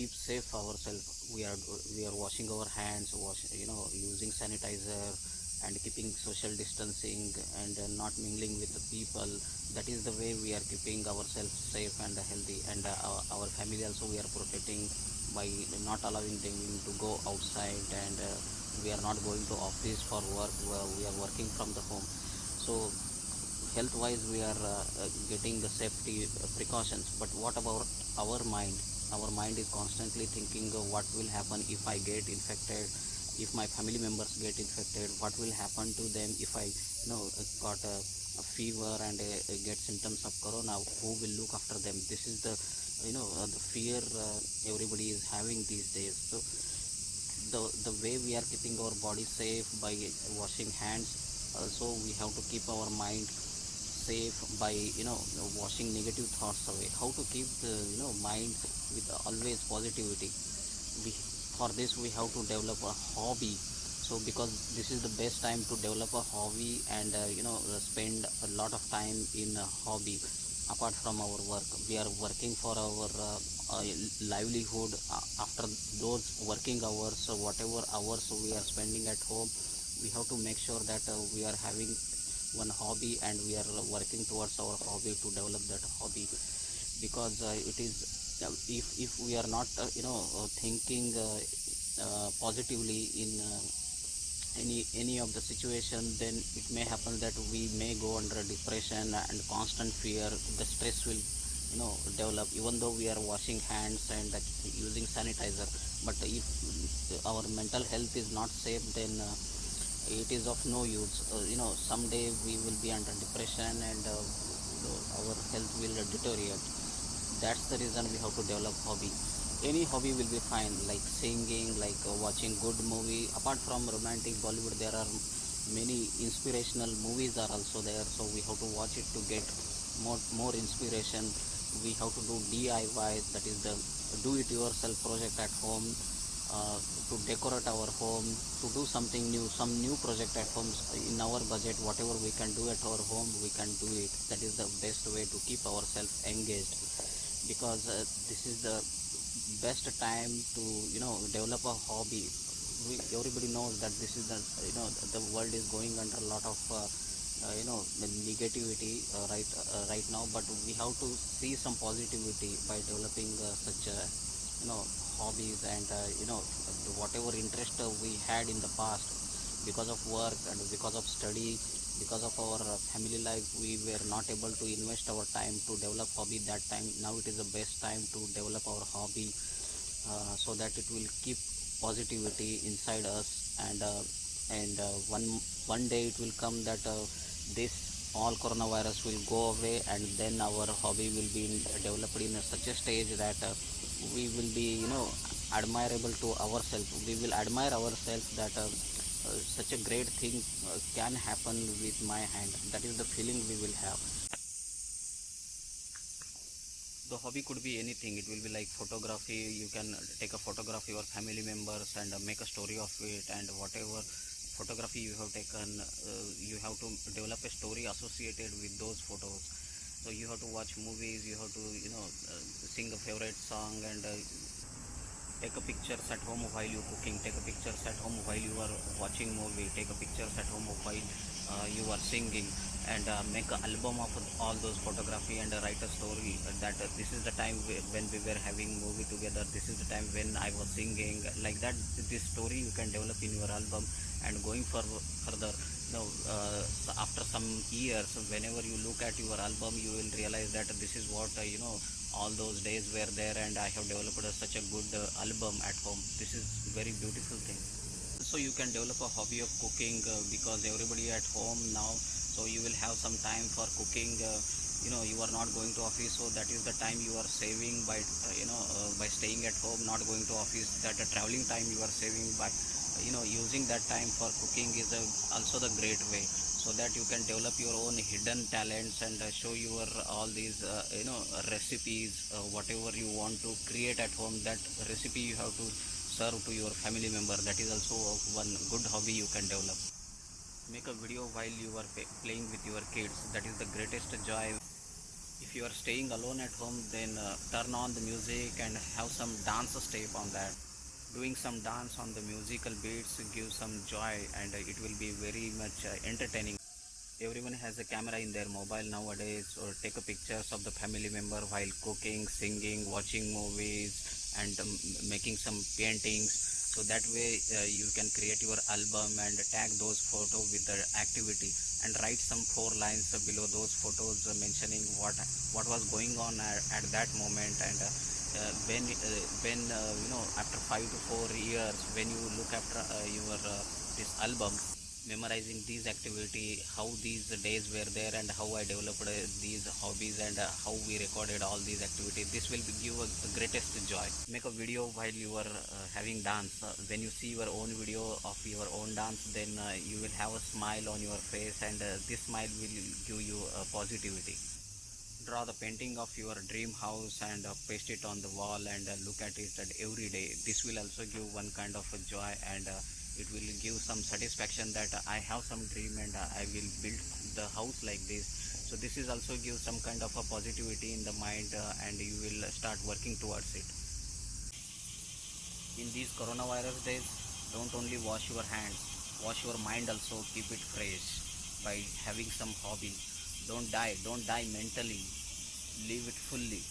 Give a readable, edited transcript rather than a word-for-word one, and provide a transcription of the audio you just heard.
keep safe ourselves, we are washing our hands, using sanitizer and keeping social distancing and not mingling with the people. That is the way we are keeping ourselves safe and healthy, and our family also we are protecting by not allowing them to go outside, and we are not going to office for work. We are working from the home. So health wise we are getting the safety precautions. But what about our mind? Our mind is constantly thinking what will happen if I get infected, if my family members get infected, what will happen to them if I got a fever and get symptoms of corona, who will look after them? This is the the fear everybody is having these days. So the way we are keeping our body safe by washing hands, also we have to keep our mind safe by washing negative thoughts away. How to keep the mind with always positivity? We For this we have to develop a hobby. So because this is the best time to develop a hobby and spend a lot of time in a hobby. Apart from our work, we are working for our livelihood. After those working hours, whatever hours we are spending at home, we have to make sure that we are having one hobby and we are working towards our hobby to develop that hobby. Because it is if we are not thinking positively in any of the situation, then it may happen that we may go under depression and constant fear. The stress will develop, even though we are washing hands and using sanitizer. But if our mental health is not safe, then it is of no use. Someday we will be under depression and our health will deteriorate. That's the reason we have to develop hobby. Any hobby will be fine, like singing, like watching good movie. Apart from romantic Bollywood, there are many inspirational movies are also there, so we have to watch it to get more inspiration. We have to do DIY, that is the do it yourself project at home, to decorate our home, to do something new, some new project at home. In our budget, whatever we can do at our home, we can do it. That is the best way to keep ourselves engaged. Because this is the best time to develop a hobby. Everybody knows that this is the world is going under a lot of the negativity right now, but we have to see some positivity by developing such hobbies, and whatever interest we had in the past. Because of work and because of study, because of our family life, we were not able to invest our time to develop hobby that time. Now it is the best time to develop our hobby, so that it will keep positivity inside us. And one day it will come that this all coronavirus will go away, and then our hobby will be developed in such a stage that we will be admirable to ourselves. We will admire ourselves that such a great thing can happen with my hand. That is the feeling we will have. The hobby could be anything. It will be like photography. You can take a photograph of your family members and make a story of it. And whatever photography you have taken, you have to develop a story associated with those photos. So you have to watch movies, you have to sing a favorite song, and take a pictures at home while you cooking, take a pictures at home while you are watching movie, take a pictures at home while you are singing, and make an album of all those photography, and write a story that this is the time when we were having movie together, this is the time when I was singing, like that. This story you can develop in your album. And going further, after some years, whenever you look at your album, you will realize that this is what all those days were there, and I have developed such a good album at home. This is very beautiful thing. So you can develop a hobby of cooking, because everybody at home now, so you will have some time for cooking. You are not going to office, so that is the time you are saving by by staying at home, not going to office. That traveling time you are saving by using that time for cooking is also the great way, so that you can develop your own hidden talents and show your all these recipes, whatever you want to create at home. That recipe you have to serve to your family member. That is also one good hobby you can develop. Make a video while you are playing with your kids. That is the greatest joy. If you are staying alone at home, then turn on the music and have some dance step on that. Doing some dance on the musical beats gives some joy, and it will be very much entertaining. Everyone has a camera in their mobile nowadays, or take a pictures of the family member while cooking, singing, watching movies, and making some paintings. So that way you can create your album and tag those photos with the activity, and write some four lines below those photos mentioning what was going on at that moment. And when after 5 to 4 years, when you look after your this album, memorizing these activity, how these days were there, and how I developed these hobbies, and how we recorded all these activities, this will give a greatest joy. Make a video while you are having dance. When you see your own video of your own dance, then you will have a smile on your face, and this smile will give you positivity. Draw the painting of your dream house and paste it on the wall, and look at it every day. This will also give one kind of a joy, and it will give some satisfaction that I have some dream, and I will build the house like this. So this is also give some kind of a positivity in the mind, and you will start working towards it. In these coronavirus days, don't only wash your hands, wash your mind also. Keep it fresh by having some hobby. Don't die mentally, live it fully.